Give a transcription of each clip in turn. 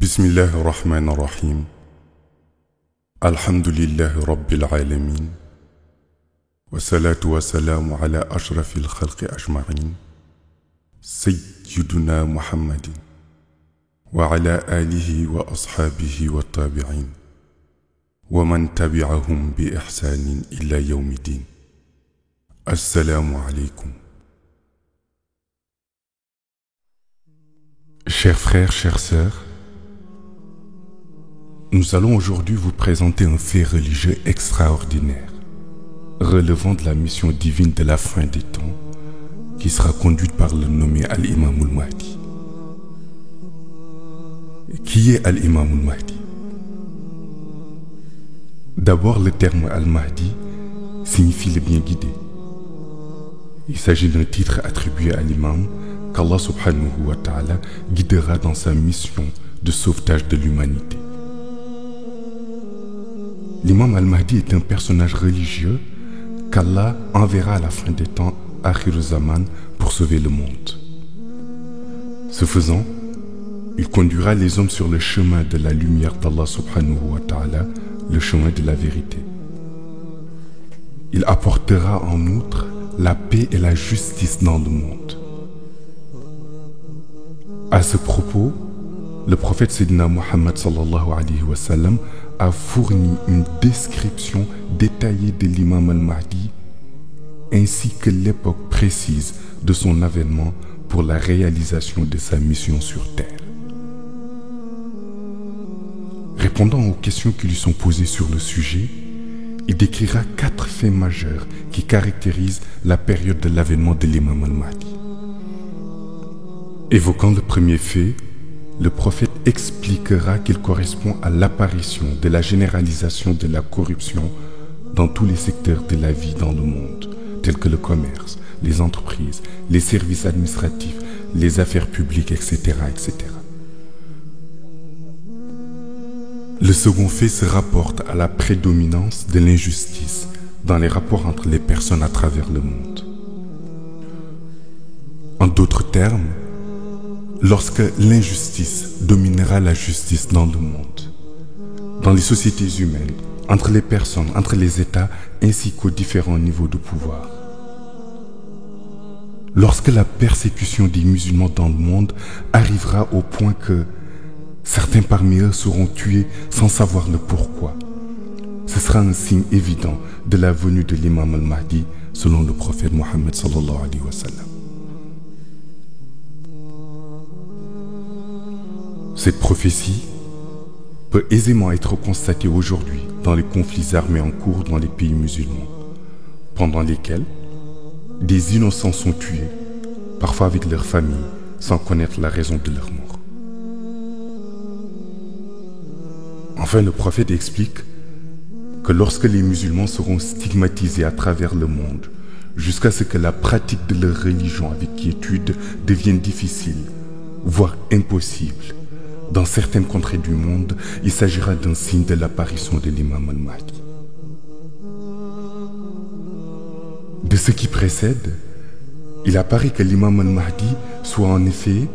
بسم الله الرحمن الرحيم. الحمد لله رب العالمين، والصلاة والسلام على أشرف الخلق أجمعين، سيدنا محمد وعلى آله وأصحابه والتابعين ومن تبعهم بإحسان إلى يوم الدين. السلام عليكم. Chers frères, chères sœurs, nous allons aujourd'hui vous présenter un fait religieux extraordinaire, relevant de la mission divine de la fin des temps, qui sera conduite par le nommé Al-Imam al-Mahdi. Qui est Al-Imam al-Mahdi? D'abord, le terme Al-Mahdi signifie le bien guidé. Il s'agit d'un titre attribué à l'imam qu'Allah subhanahu wa ta'ala guidera dans sa mission de sauvetage de l'humanité. L'imam al-Mahdi est un personnage religieux qu'Allah enverra à la fin des temps, Akhir Zaman, pour sauver le monde. Ce faisant, il conduira les hommes sur le chemin de la lumière d'Allah subhanahu wa ta'ala, le chemin de la vérité. Il apportera en outre la paix et la justice dans le monde. À ce propos, le prophète Sayyidina Muhammad sallallahu alayhi wa sallam a fourni une description détaillée de l'imam al-Mahdi ainsi que l'époque précise de son avènement pour la réalisation de sa mission sur terre. Répondant aux questions qui lui sont posées sur le sujet, il décrira 4 faits majeurs qui caractérisent la période de l'avènement de l'imam al-Mahdi. Évoquant le premier fait, le prophète expliquera qu'il correspond à l'apparition de la généralisation de la corruption dans tous les secteurs de la vie dans le monde, tels que le commerce, les entreprises, les services administratifs, les affaires publiques, etc., etc. Le second fait se rapporte à la prédominance de l'injustice dans les rapports entre les personnes à travers le monde. En d'autres termes, lorsque l'injustice dominera la justice dans le monde, dans les sociétés humaines, entre les personnes, entre les États, ainsi qu'aux différents niveaux de pouvoir. Lorsque la persécution des musulmans dans le monde arrivera au point que certains parmi eux seront tués sans savoir le pourquoi, ce sera un signe évident de la venue de l'imam al-Mahdi selon le prophète Mohammed sallallahu alayhi wa sallam. Cette prophétie peut aisément être constatée aujourd'hui dans les conflits armés en cours dans les pays musulmans, pendant lesquels des innocents sont tués, parfois avec leur famille, sans connaître la raison de leur mort. Enfin, le prophète explique que lorsque les musulmans seront stigmatisés à travers le monde, jusqu'à ce que la pratique de leur religion avec quiétude devienne difficile, voire impossible, dans certaines contrées du monde, il s'agira d'un signe de l'apparition de l'imam al-Mahdi. De ce qui précède, il apparaît que l'imam al-Mahdi soit en effet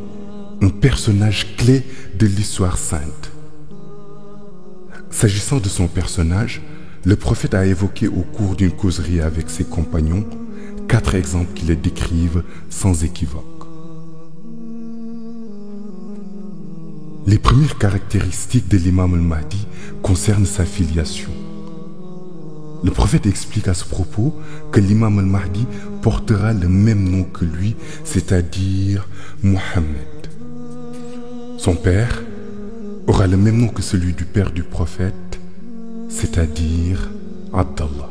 un personnage clé de l'histoire sainte. S'agissant de son personnage, le prophète a évoqué au cours d'une causerie avec ses compagnons 4 exemples qui le décrivent sans équivoque. Les premières caractéristiques de l'imam al-Mahdi concernent sa filiation. Le prophète explique à ce propos que l'imam al-Mahdi portera le même nom que lui, c'est-à-dire Mohammed. Son père aura le même nom que celui du père du prophète, c'est-à-dire Abdallah.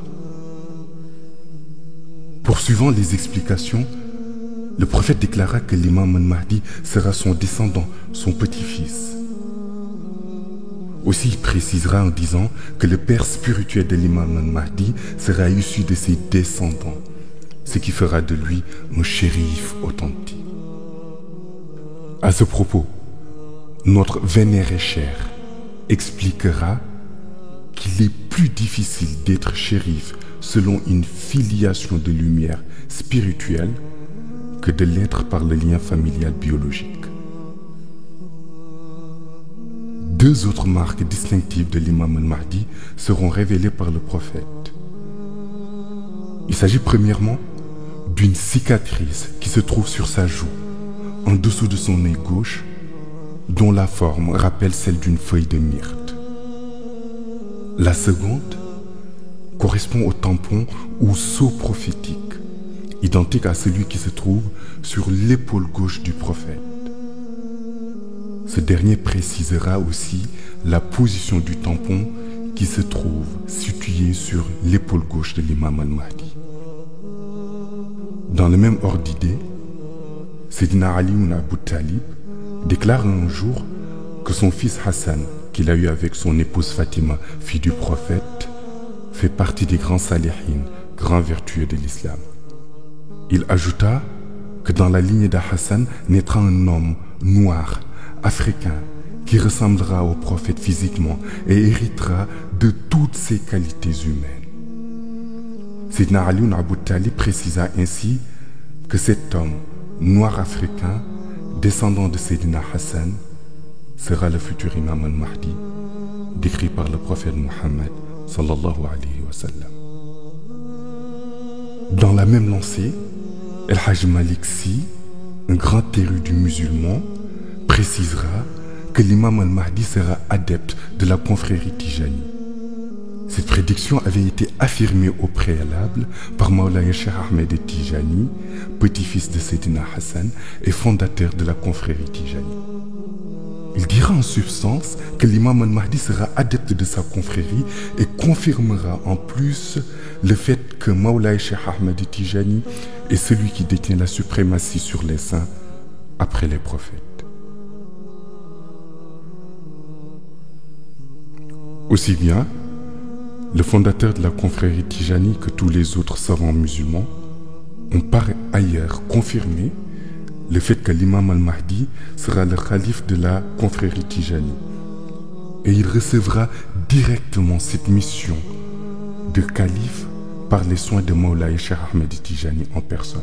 Poursuivant les explications, le prophète déclara que l'imam al-Mahdi sera son descendant, son petit-fils. Aussi, il précisera en disant que le père spirituel de l'imam al-Mahdi sera issu de ses descendants, ce qui fera de lui un shérif authentique. À ce propos, notre vénéré cher expliquera qu'il est plus difficile d'être shérif selon une filiation de lumière spirituelle que de l'être par le lien familial biologique. Deux autres marques distinctives de l'imam al-Mahdi seront révélées par le prophète. Il s'agit premièrement d'une cicatrice qui se trouve sur sa joue, en dessous de son œil gauche, dont la forme rappelle celle d'une feuille de myrte. La seconde correspond au tampon ou sceau prophétique, identique à celui qui se trouve sur l'épaule gauche du prophète. Ce dernier précisera aussi la position du tampon qui se trouve situé sur l'épaule gauche de l'imam al-Mahdi. Dans le même ordre d'idée, Sayyidina Ali ibn Abu Talib déclare un jour que son fils Hassan, qu'il a eu avec son épouse Fatima, fille du prophète, fait partie des grands salihin, grands vertueux de l'islam. Il ajouta que dans la lignée d'Hassan naîtra un homme noir, africain, qui ressemblera au prophète physiquement et héritera de toutes ses qualités humaines. Sayyidina Ali ibn Abu Talib précisa ainsi que cet homme noir africain, descendant de Sayyidina Hassan, sera le futur imam al-Mahdi, décrit par le prophète Mohammed sallallahu alayhi wa sallam. Dans la même lancée, El-Hajj Malik Sy, un grand érudit musulman, précisera que l'imam al-Mahdi sera adepte de la confrérie Tijani. Cette prédiction avait été affirmée au préalable par Mawlaya Cheikh Ahmed Tijani, petit-fils de Sayyidina Hassan et fondateur de la confrérie Tijani. Il dira en substance que l'imam al-Mahdi sera adepte de sa confrérie et confirmera en plus le fait que Mawlaya Cheikh Ahmed Tijani est celui qui détient la suprématie sur les saints après les prophètes. Aussi bien le fondateur de la confrérie Tijani que tous les autres savants musulmans ont par ailleurs confirmé le fait que l'imam al-Mahdi sera le calife de la confrérie Tijani et il recevra directement cette mission de calife par les soins de Mawlaya Cheikh Ahmed Tijani en personne.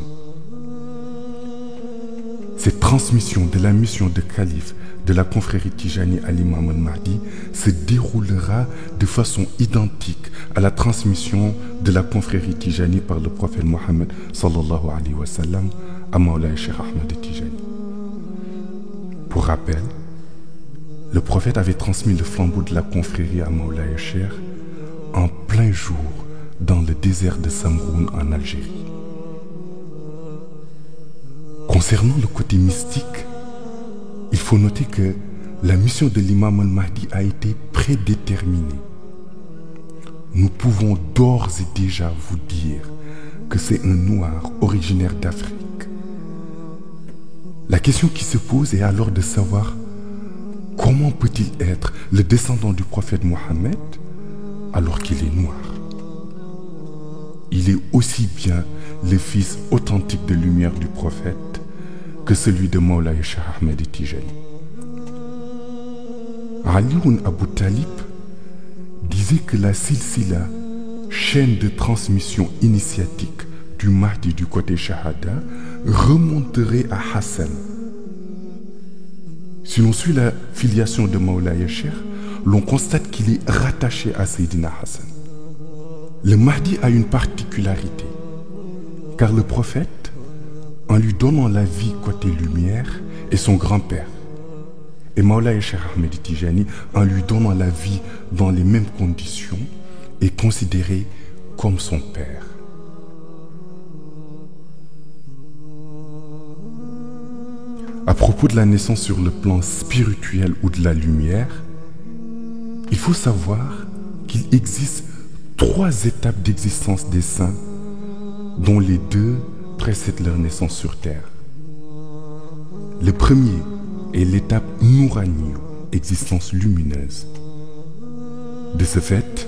Cette transmission de la mission de calife de la confrérie Tijani à l'imam al-Mahdi se déroulera de façon identique à la transmission de la confrérie Tijani par le prophète Mohammed sallallahu alayhi wa sallam à Mawlaya Cheikh Ahmed Tijani. Pour rappel, le prophète avait transmis le flambeau de la confrérie à Mawlaya Cheikh en plein jour dans le désert de Samroun en Algérie. Concernant le côté mystique, il faut noter que la mission de l'imam al-Mahdi a été prédéterminée. Nous pouvons d'ores et déjà vous dire que c'est un noir originaire d'Afrique. La question qui se pose est alors de savoir comment peut-il être le descendant du prophète Mohammed alors qu'il est noir. Il est aussi bien le fils authentique de lumière du prophète que celui de Mawlaya Cheikh Ahmed Tijani. Ali ibn Abu Talib disait que la silsila, chaîne de transmission initiatique du Mahdi du côté Shahada, remonterait à Hassan. Si l'on suit la filiation de Mawlaya Cheikh, l'on constate qu'il est rattaché à Sayyidina Hassan. Le Mahdi a une particularité, car le prophète, en lui donnant la vie côté lumière, est son grand-père. Et Mawlaya Cheikh Ahmed Tijani, en lui donnant la vie dans les mêmes conditions, est considéré comme son père. À propos de la naissance sur le plan spirituel ou de la lumière, il faut savoir qu'il existe 3 étapes d'existence des saints, dont les 2 précèdent leur naissance sur terre. Le premier est l'étape Nourani, existence lumineuse. De ce fait,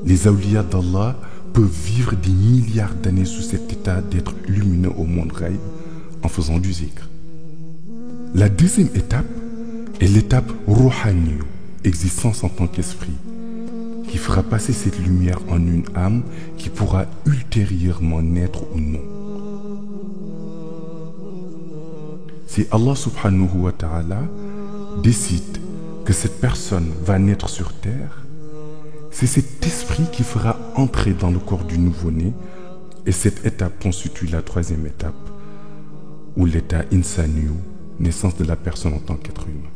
les awliyas d'Allah peuvent vivre des milliards d'années sous cet état d'être lumineux au monde ghaib en faisant du zikr. La deuxième étape est l'étape Rouhani, existence en tant qu'esprit, qui fera passer cette lumière en une âme qui pourra ultérieurement naître ou non. Si Allah subhanahu wa ta'ala décide que cette personne va naître sur terre, c'est cet esprit qui fera entrer dans le corps du nouveau-né, et cette étape constitue la troisième étape, ou l'état insaniyu, naissance de la personne en tant qu'être humain.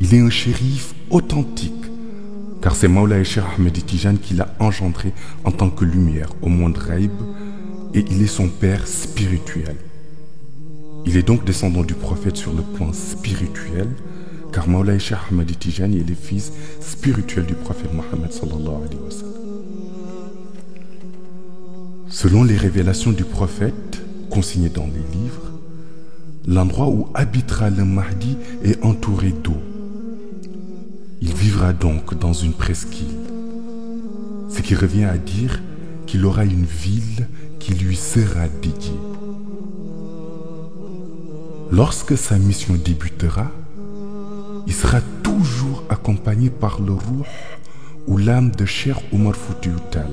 Il est un shérif authentique, car c'est Mawlaï Cheikh Ahmed Tijani qui l'a engendré en tant que lumière au monde Raïb, et il est son père spirituel. Il est donc descendant du prophète sur le plan spirituel, car Mawlaï Cheikh Ahmed Tijani est le fils spirituel du prophète Mohammed sallallahu alayhi wa sallam. Selon les révélations du prophète, consignées dans les livres, l'endroit où habitera le Mahdi est entouré d'eau. Il vivra donc dans une presqu'île, ce qui revient à dire qu'il aura une ville qui lui sera dédiée. Lorsque sa mission débutera, il sera toujours accompagné par le Ruh ou l'âme de Cheikh Omar Foutiyou Tall.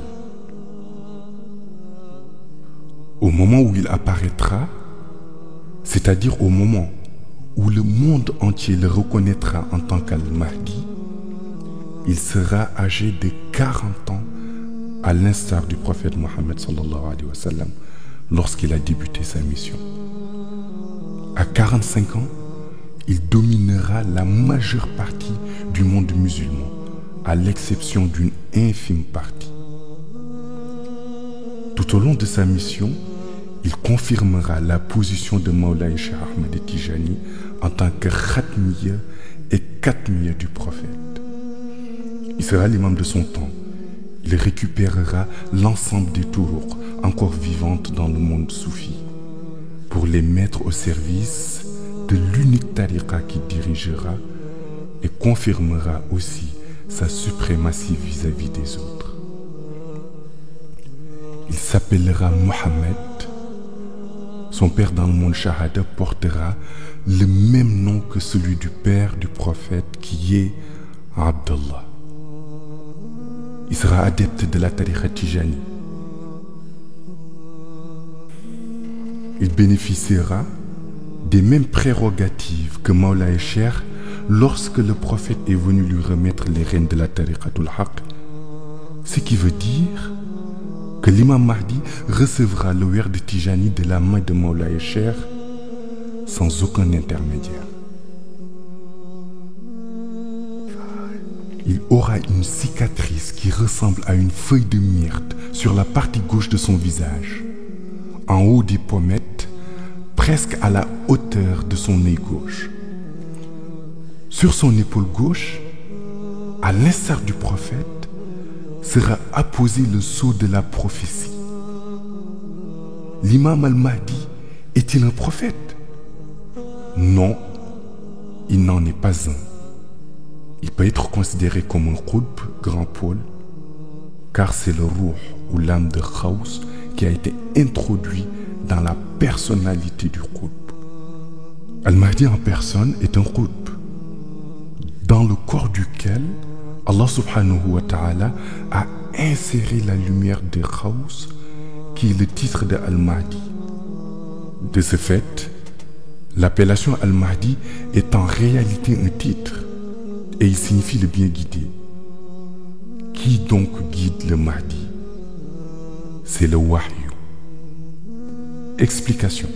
Au moment où il apparaîtra, c'est-à-dire au moment où le monde entier le reconnaîtra en tant qu'Al-Mahdi, il sera âgé de 40 ans, à l'instar du prophète Mohammed sallallahu alayhi wa sallam, lorsqu'il a débuté sa mission. À 45 ans, il dominera la majeure partie du monde musulman, à l'exception d'une infime partie. Tout au long de sa mission, il confirmera la position de Mawlaï Cheikh Ahmed Tijani en tant que khatmiya et katmiya du prophète. Il sera l'imam de son temps. Il récupérera l'ensemble des turuq encore vivantes dans le monde soufi pour les mettre au service de l'unique tariqa qui dirigera et confirmera aussi sa suprématie vis-à-vis des autres. Il s'appellera Mohammed. Son père dans le monde Shahada portera le même nom que celui du père du prophète qui est Abdallah. Il sera adepte de la tariqa Tijani. Il bénéficiera des mêmes prérogatives que Mawlaï Cheikh lorsque le prophète est venu lui remettre les rênes de la tariqatul Haq, ce qui veut dire que l'imam Mahdi recevra le werd Tijani de la main de Mawlaï Cheikh sans aucun intermédiaire. Il aura une cicatrice qui ressemble à une feuille de myrte sur la partie gauche de son visage, en haut des pommettes, presque à la hauteur de son nez gauche. Sur son épaule gauche, à l'instar du prophète, sera apposé le sceau de la prophétie. L'imam al-Mahdi est-il un prophète? Non, il n'en est pas un. Il peut être considéré comme un qutb, grand pôle, car c'est le ruh ou l'âme de Khaous qui a été introduit dans la personnalité du qutb. Al-Mahdi en personne est un qutb, dans le corps duquel Allah subhanahu wa ta'ala a inséré la lumière de Khaous, qui est le titre de Al-Mahdi. De ce fait, l'appellation Al-Mahdi est en réalité un titre, et il signifie le bien guidé. Qui donc guide le Mahdi? C'est le Wahyu. Explication.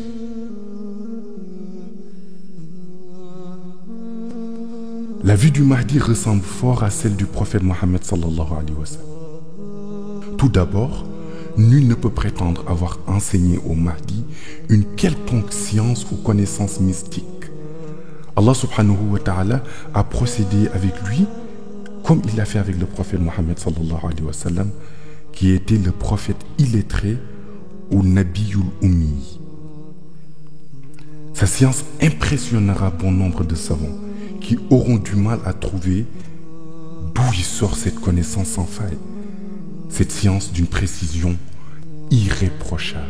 La vue du Mahdi ressemble fort à celle du prophète Mohammed sallallahu alayhi wa sallam. Tout d'abord, nul ne peut prétendre avoir enseigné au Mahdi une quelconque science ou connaissance mystique. Allah subhanahu wa ta'ala a procédé avec lui comme il l'a fait avec le prophète Mohammed sallallahu alayhi wa sallam, qui était le prophète illettré ou Nabiyul Ummi. Sa science impressionnera bon nombre de savants qui auront du mal à trouver d'où il sort cette connaissance sans faille, cette science d'une précision irréprochable.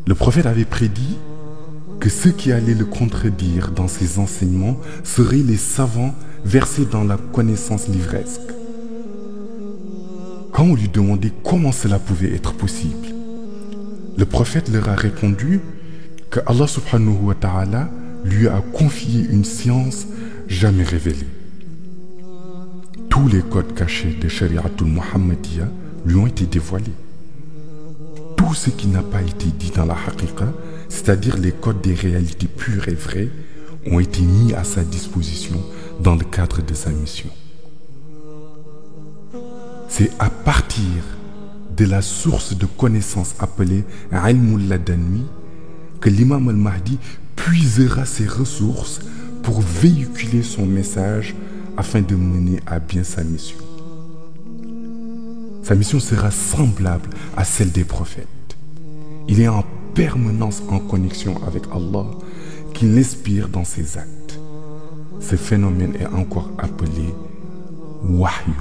Le prophète avait prédit que ceux qui allaient le contredire dans ses enseignements seraient les savants versés dans la connaissance livresque. Quand on lui demandait comment cela pouvait être possible, Le prophète leur a répondu que Allah subhanahu wa ta'ala lui a confié une science jamais révélée. Tous les codes cachés de Shari'atul Muhammadiyya lui ont été dévoilés. Tout ce qui n'a pas été dit dans la haqiqa, c'est-à-dire les codes des réalités pures et vraies, ont été mis à sa disposition dans le cadre de sa mission. C'est à partir de la source de connaissances appelée Ilmul Ladani que l'imam al-Mahdi puisera ses ressources pour véhiculer son message afin de mener à bien sa mission. Sa mission sera semblable à celle des prophètes. Il est en permanence en connexion avec Allah qui l'inspire dans ses actes. Ce phénomène est encore appelé Wahyu.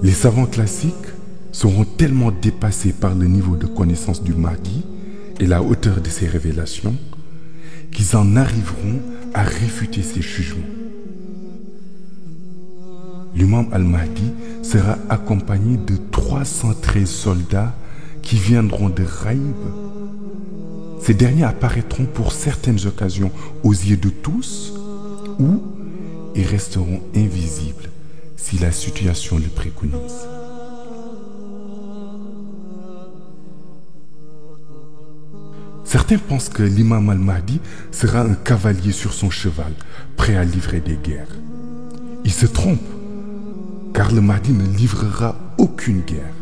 Les savants classiques seront tellement dépassés par le niveau de connaissance du Mahdi et la hauteur de ses révélations qu'ils en arriveront à réfuter ses jugements. L'imam al-Mahdi sera accompagné de 313 soldats qui viendront de Raïb. Ces derniers apparaîtront pour certaines occasions aux yeux de tous ou ils resteront invisibles si la situation le préconise. Certains pensent que l'imam al-Mahdi sera un cavalier sur son cheval, prêt à livrer des guerres. Ils se trompent, car le Mahdi ne livrera aucune guerre.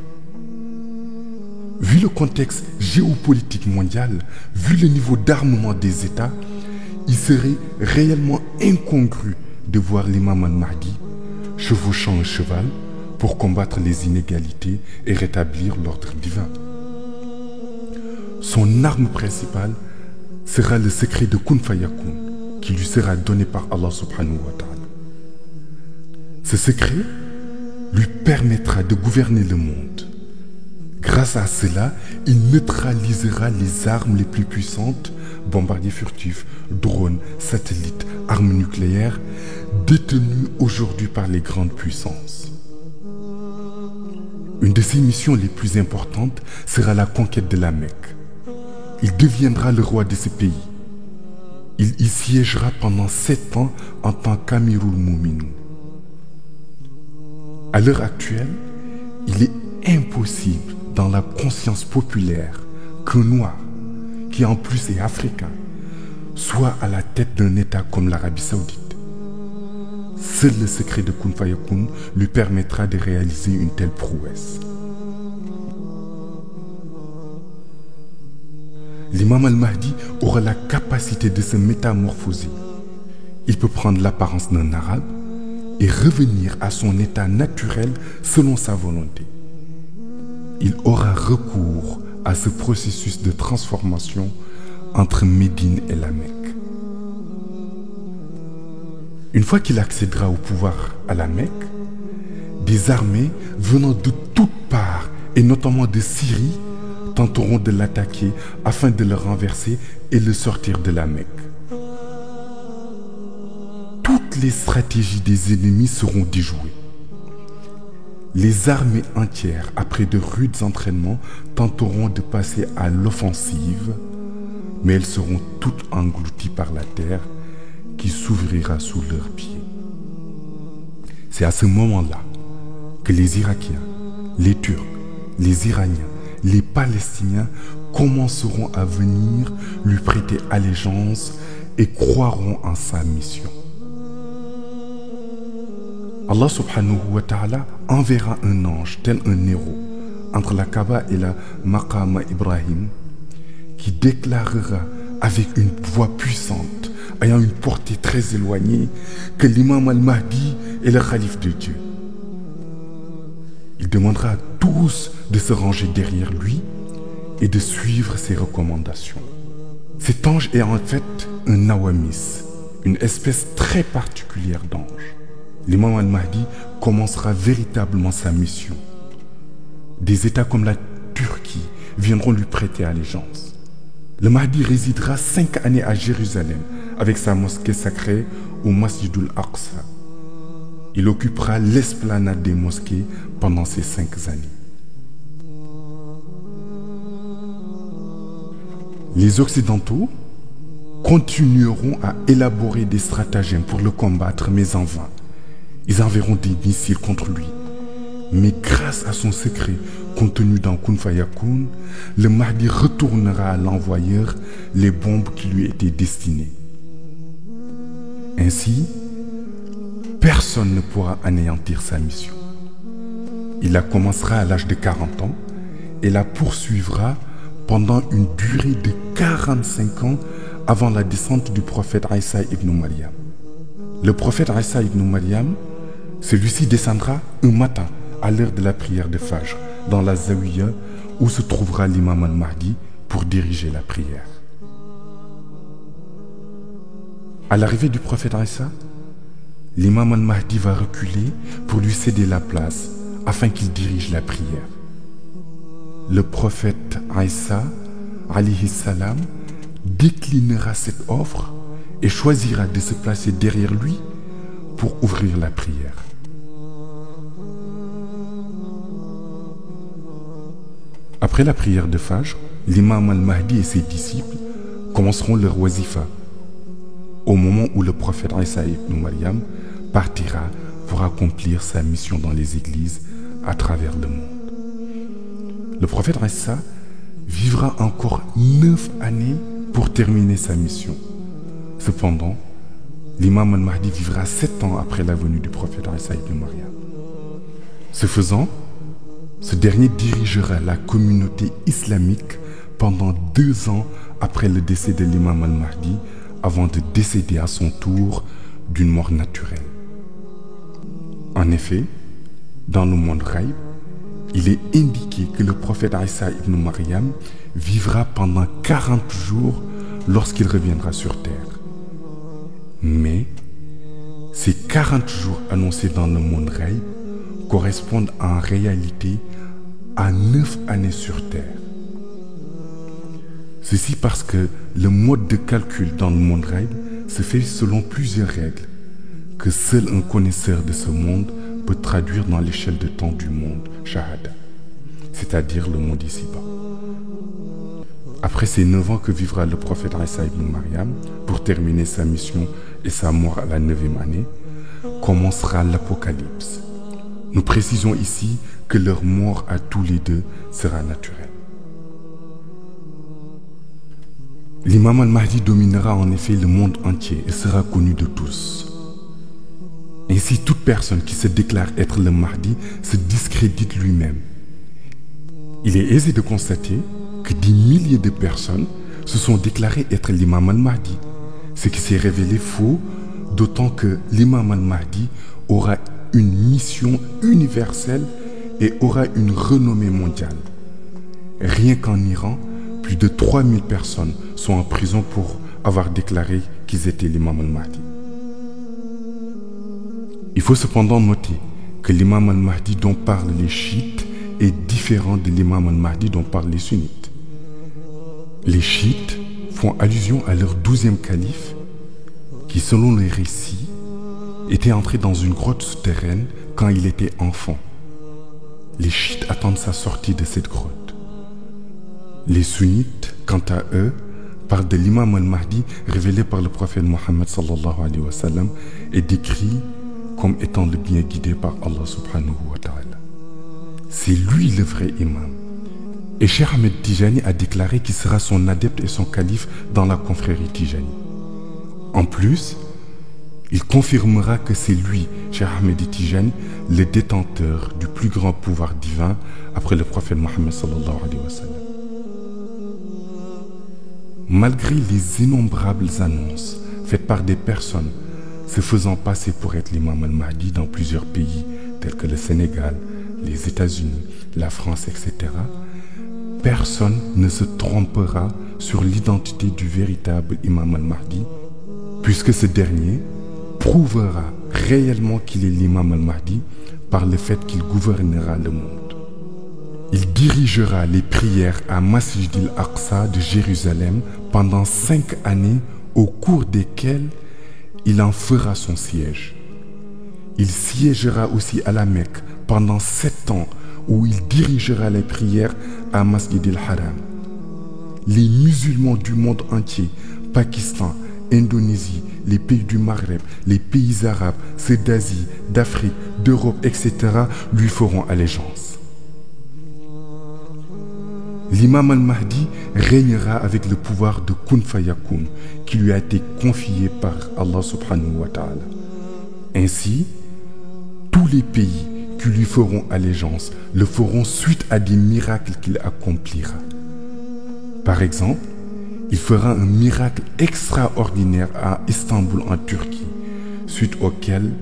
Vu le contexte géopolitique mondial, vu le niveau d'armement des États, il serait réellement incongru de voir l'imam al-Mahdi chevauchant un cheval pour combattre les inégalités et rétablir l'ordre divin. Son arme principale sera le secret de Kun Fayakun qui lui sera donné par Allah subhanahu wa ta'ala. Ce secret lui permettra de gouverner le monde. Grâce à cela, il neutralisera les armes les plus puissantes, bombardiers furtifs, drones, satellites, armes nucléaires, détenues aujourd'hui par les grandes puissances. Une de ses missions les plus importantes sera la conquête de la Mecque. Il deviendra le roi de ce pays. Il y siégera pendant 7 ans en tant qu'Amirul Mu'minin. À l'heure actuelle, il est impossible dans la conscience populaire qu'un noir, qui en plus est africain, soit à la tête d'un État comme l'Arabie Saoudite. Seul le secret de Kun Fayakun lui permettra de réaliser une telle prouesse. L'imam al-Mahdi aura la capacité de se métamorphoser. Il peut prendre l'apparence d'un arabe et revenir à son état naturel selon sa volonté. Il aura recours à ce processus de transformation entre Médine et la Mecque. Une fois qu'il accédera au pouvoir à la Mecque, des armées venant de toutes parts, et notamment de Syrie, tenteront de l'attaquer afin de le renverser et le sortir de la Mecque. Toutes les stratégies des ennemis seront déjouées. Les armées entières, après de rudes entraînements, tenteront de passer à l'offensive, mais elles seront toutes englouties par la terre qui s'ouvrira sous leurs pieds. C'est à ce moment-là que les Irakiens, les Turcs, les Iraniens, les Palestiniens commenceront à venir lui prêter allégeance et croiront en sa mission. Allah subhanahu wa ta'ala enverra un ange tel un héros entre la Kaaba et la Maqama Ibrahim qui déclarera avec une voix puissante, ayant une portée très éloignée, que l'imam al-Mahdi est le khalife de Dieu. Il demandera à tous de se ranger derrière lui et de suivre ses recommandations. Cet ange est en fait un nawamis, une espèce très particulière d'ange. L'imam al-Mahdi commencera véritablement sa mission. Des États comme la Turquie viendront lui prêter allégeance. Le Mahdi résidera 5 années à Jérusalem avec sa mosquée sacrée au Masjidul Aqsa. Il occupera l'esplanade des mosquées pendant ces 5 années. Les Occidentaux continueront à élaborer des stratagèmes pour le combattre, mais en vain. Ils enverront des missiles contre lui. Mais grâce à son secret contenu dans Kun Fayakun, le Mahdi retournera à l'envoyeur les bombes qui lui étaient destinées. Ainsi, personne ne pourra anéantir sa mission. Il la commencera à l'âge de 40 ans et la poursuivra pendant une durée de 45 ans avant la descente du prophète Isa ibn Maryam. Le prophète Isa ibn Maryam, celui-ci descendra un matin à l'heure de la prière de Fajr dans la Zawiya où se trouvera l'imam al-Mahdi pour diriger la prière. À l'arrivée du prophète Isa, l'imam al-Mahdi va reculer pour lui céder la place afin qu'il dirige la prière. Le prophète Isa, alayhi salam, déclinera cette offre et choisira de se placer derrière lui pour ouvrir la prière. Après la prière de Fajr, l'imam al-Mahdi et ses disciples commenceront leur wazifa au moment où le prophète Isa ibn Maryam partira pour accomplir sa mission dans les églises à travers le monde. Le prophète Isa vivra encore 9 années pour terminer sa mission. Cependant, l'imam al-Mahdi vivra 7 ans après la venue du prophète Isa ibn Maryam. Ce faisant, ce dernier dirigera la communauté islamique pendant 2 ans après le décès de l'imam al-Mahdi avant de décéder à son tour d'une mort naturelle. En effet, dans le monde Ghaib, il est indiqué que le prophète Isa ibn Maryam vivra pendant 40 jours lorsqu'il reviendra sur terre. Mais ces 40 jours annoncés dans le monde Ghaib correspondent en réalité à 9 années sur terre. Ceci parce que le mode de calcul dans le monde Ghaib se fait selon plusieurs règles que seul un connaisseur de ce monde peut traduire dans l'échelle de temps du monde Shahada, c'est-à-dire le monde ici-bas. Après ces 9 ans que vivra le prophète Isa ibn Maryam pour terminer sa mission et sa mort à la 9e année, commencera l'Apocalypse. Nous précisons ici que leur mort à tous les deux sera naturelle. L'imam al-Mahdi dominera en effet le monde entier et sera connu de tous. Ainsi, toute personne qui se déclare être le Mahdi se discrédite lui-même. Il est aisé de constater que des milliers de personnes se sont déclarées être l'imam al-Mahdi, ce qui s'est révélé faux, d'autant que l'imam al-Mahdi aura une mission universelle et aura une renommée mondiale. Rien qu'en Iran, plus de 3000 personnes sont en prison pour avoir déclaré qu'ils étaient l'imam al-Mahdi. Il faut cependant noter que l'imam al-Mahdi dont parlent les chiites est différent de l'imam al-Mahdi dont parlent les sunnites. Les chiites font allusion à leur 12e calife qui, selon les récits, était entré dans une grotte souterraine quand il était enfant. Les chiites attendent sa sortie de cette grotte. Les sunnites, quant à eux, parlent de l'imam al-Mahdi révélé par le prophète Mohammed sallallahu alayhi wa sallam et décrit comme étant le bien guidé par Allah subhanahu wa ta'ala. C'est lui le vrai imam. Et Cheikh Ahmed Tijani a déclaré qu'il sera son adepte et son calife dans la confrérie Tijani. En plus, il confirmera que c'est lui, Cheikh Ahmed Tijani, le détenteur du plus grand pouvoir divin après le prophète Mohammed sallallahu alayhi wa sallam. Malgré les innombrables annonces faites par des personnes se faisant passer pour être l'imam al-Mahdi dans plusieurs pays tels que le Sénégal, les États-Unis, la France, etc., personne ne se trompera sur l'identité du véritable imam al-Mahdi, puisque ce dernier prouvera réellement qu'il est l'imam al-Mahdi par le fait qu'il gouvernera le monde. Il dirigera les prières à Masjid al-Aqsa de Jérusalem pendant 5 années au cours desquelles il en fera son siège. Il siégera aussi à la Mecque pendant 7 ans où il dirigera les prières à Masjid al-Haram. les musulmans du monde entier, Pakistan, Indonésie, les pays du Maghreb, les pays arabes, ceux d'Asie, d'Afrique, d'Europe, etc. lui feront allégeance. L'imam al-Mahdi régnera avec le pouvoir de Kun Fayakun qui lui a été confié par Allah subhanahu wa ta'ala. Ainsi, tous les pays qui lui feront allégeance le feront suite à des miracles qu'il accomplira. Par exemple, il fera un miracle extraordinaire à Istanbul en Turquie, suite auquel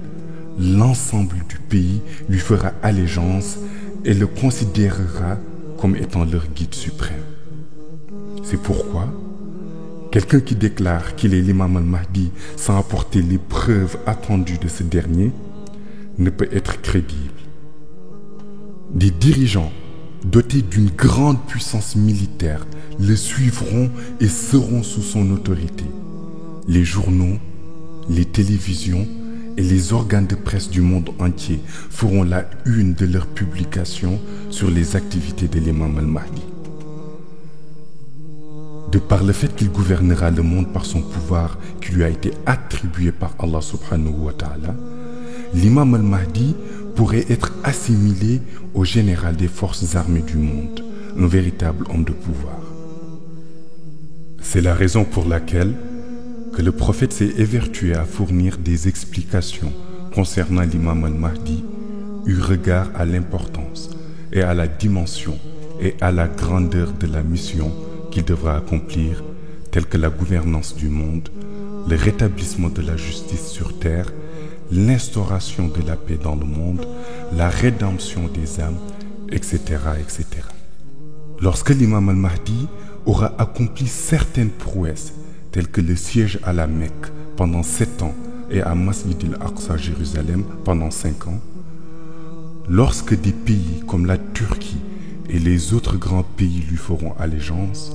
l'ensemble du pays lui fera allégeance et le considérera comme étant leur guide suprême. C'est pourquoi quelqu'un qui déclare qu'il est l'imam al-Mahdi sans apporter les preuves attendues de ce dernier ne peut être crédible. Des dirigeants dotés d'une grande puissance militaire le suivront et seront sous son autorité. Les journaux, les télévisions et les organes de presse du monde entier feront la une de leurs publications sur les activités de l'imam al-Mahdi. De par le fait qu'il gouvernera le monde par son pouvoir qui lui a été attribué par Allah subhanahu wa ta'ala, l'imam al-Mahdi pourrait être assimilé au général des forces armées du monde, un véritable homme de pouvoir. C'est la raison pour laquelle que le prophète s'est évertué à fournir des explications concernant l'imam al-Mahdi eu regard à l'importance et à la dimension et à la grandeur de la mission qu'il devra accomplir, telle que la gouvernance du monde, le rétablissement de la justice sur terre, l'instauration de la paix dans le monde, la rédemption des âmes, etc., etc. Lorsque l'imam al-Mahdi aura accompli certaines prouesses, telles que le siège à la Mecque pendant 7 ans et à Masjid al-Aqsa à Jérusalem pendant 5 ans, lorsque des pays comme la Turquie et les autres grands pays lui feront allégeance,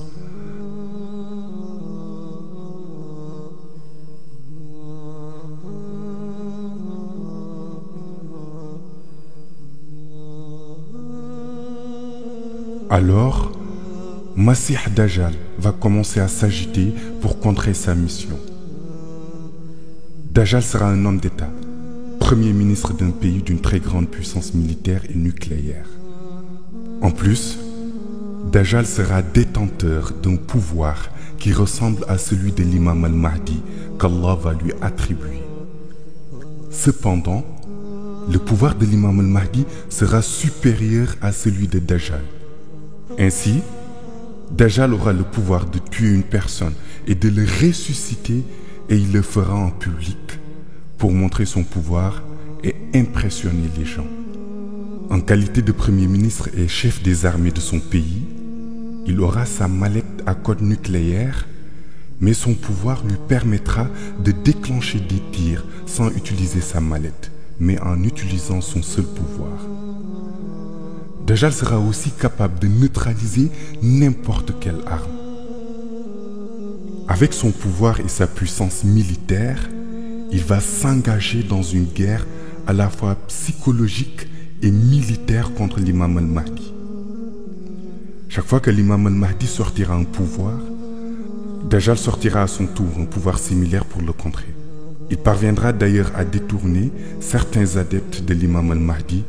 alors Masih Dajjal va commencer à s'agiter pour contrer sa mission. Dajjal sera un homme d'État, premier ministre d'un pays d'une très grande puissance militaire et nucléaire. En plus, Dajjal sera détenteur d'un pouvoir qui ressemble à celui de l'imam al-Mahdi qu'Allah va lui attribuer. Cependant, le pouvoir de l'imam al-Mahdi sera supérieur à celui de Dajjal. Ainsi, Dajjal aura le pouvoir de tuer une personne et de le ressusciter, et il le fera en public pour montrer son pouvoir et impressionner les gens. En qualité de premier ministre et chef des armées de son pays, il aura sa mallette à code nucléaire, mais son pouvoir lui permettra de déclencher des tirs sans utiliser sa mallette, mais en utilisant son seul pouvoir. Dajjal sera aussi capable de neutraliser n'importe quelle arme. Avec son pouvoir et sa puissance militaire, il va s'engager dans une guerre à la fois psychologique et militaire contre l'imam al-Mahdi. Chaque fois que l'imam al-Mahdi sortira un pouvoir, Dajjal sortira à son tour un pouvoir similaire pour le contrer. Il parviendra d'ailleurs à détourner certains adeptes de l'imam al-Mahdi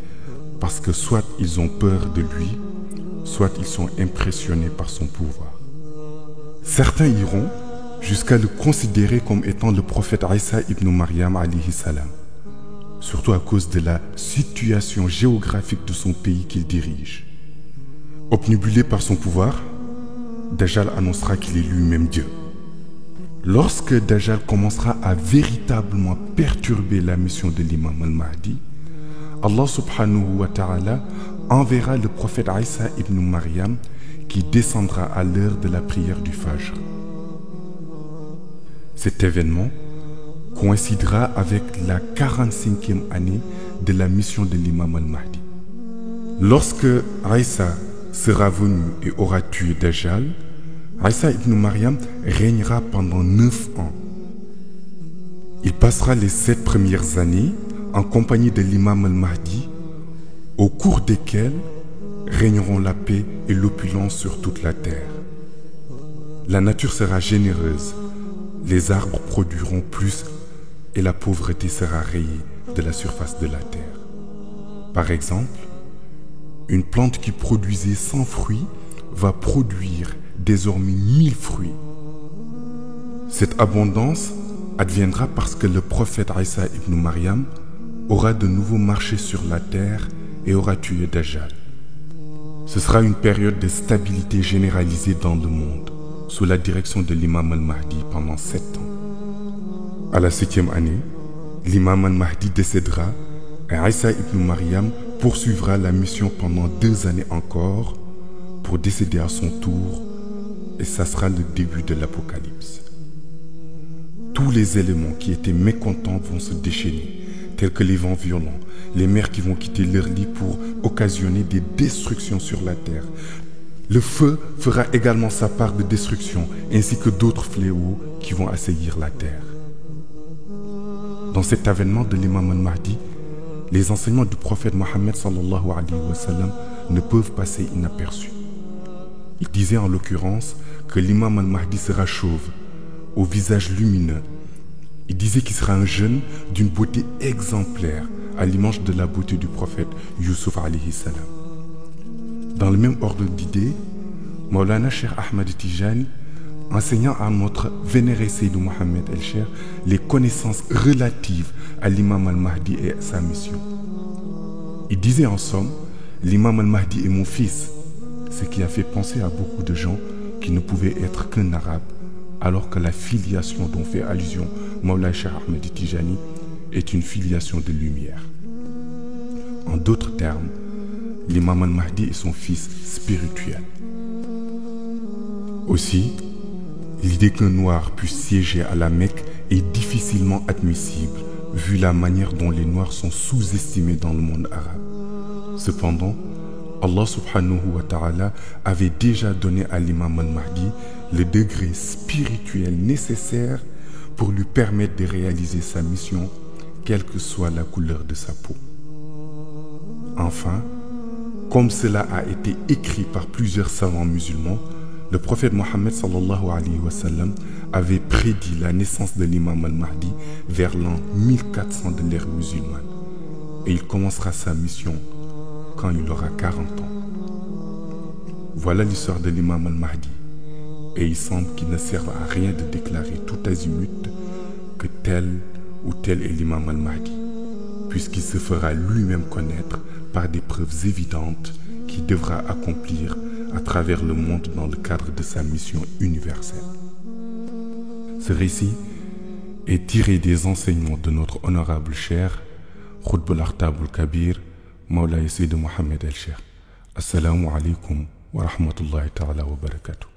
parce que soit ils ont peur de lui, soit ils sont impressionnés par son pouvoir. Certains iront jusqu'à le considérer comme étant le prophète Isa ibn Maryam alayhi salam, surtout à cause de la situation géographique de son pays qu'il dirige. Obnubilé par son pouvoir, Dajjal annoncera qu'il est lui-même Dieu. Lorsque Dajjal commencera à véritablement perturber la mission de l'imam al-Mahdi, Allah subhanahu wa ta'ala enverra le prophète Isa ibn Maryam qui descendra à l'heure de la prière du Fajr. Cet événement coïncidera avec la 45e année de la mission de l'imam al-Mahdi. Lorsque Isa sera venu et aura tué Dajjal, Isa ibn Maryam régnera pendant 9 ans. Il passera les 7 premières années en compagnie de l'imam al-Mahdi, au cours desquelles régneront la paix et l'opulence sur toute la terre. La nature sera généreuse, les arbres produiront plus et la pauvreté sera rayée de la surface de la terre. Par exemple, une plante qui produisait 100 fruits va produire désormais 1000 fruits. Cette abondance adviendra parce que le prophète Isa ibn Maryam aura de nouveau marché sur la terre et aura tué Dajjal. Ce sera une période de stabilité généralisée dans le monde, sous la direction de l'imam al-Mahdi pendant 7 ans. À la 7e année, l'imam al-Mahdi décédera et Isa ibn Maryam poursuivra la mission pendant 2 années encore pour décéder à son tour, et ça sera le début de l'Apocalypse. Tous les éléments qui étaient mécontents vont se déchaîner, tels que les vents violents, les mers qui vont quitter leur lit pour occasionner des destructions sur la terre. Le feu fera également sa part de destruction, ainsi que d'autres fléaux qui vont assaillir la terre. Dans cet avènement de l'imam al-Mahdi, les enseignements du prophète Mohammed sallallahu alayhi wa sallam ne peuvent passer inaperçus. Il disait en l'occurrence que l'imam al-Mahdi sera chauve, au visage lumineux. Il disait qu'il sera un jeune d'une beauté exemplaire, à l'image de la beauté du prophète Yusuf alayhi salam. Dans le même ordre d'idées, Maulana Cheikh Ahmed Tijani, enseignant à notre vénéré Seydou Mohamed El-Cheikh les connaissances relatives à l'imam al-Mahdi et à sa mission. Il disait en somme, l'imam al-Mahdi est mon fils, ce qui a fait penser à beaucoup de gens qui ne pouvaient être qu'un arabe, alors que la filiation dont fait allusion Maulana Cheikh Ahmed Tijani est une filiation de lumière. En d'autres termes, l'imam al-Mahdi est son fils spirituel. Aussi, l'idée qu'un noir puisse siéger à la Mecque est difficilement admissible, vu la manière dont les noirs sont sous-estimés dans le monde arabe. Cependant, Allah subhanahu wa ta'ala avait déjà donné à l'imam al-Mahdi le degré spirituel nécessaire pour lui permettre de réaliser sa mission, quelle que soit la couleur de sa peau. Enfin, comme cela a été écrit par plusieurs savants musulmans, le prophète Mohammed sallallahu alayhi wa sallam avait prédit la naissance de l'imam al-Mahdi vers l'an 1400 de l'ère musulmane. Et il commencera sa mission quand il aura 40 ans. Voilà l'histoire de l'imam al-Mahdi. Et il semble qu'il ne serve à rien de déclarer tout azimut que tel ou tel est l'imam al-Mahdi, puisqu'il se fera lui-même connaître par des preuves évidentes qu'il devra accomplir à travers le monde dans le cadre de sa mission universelle. Ce récit est tiré des enseignements de notre honorable cher Khutb al-Akhtab al-Kabir, Mawlaya Seydou Mohamed El-Cheikh. Assalamu alaikum wa rahmatullahi ta'ala wa barakatuh.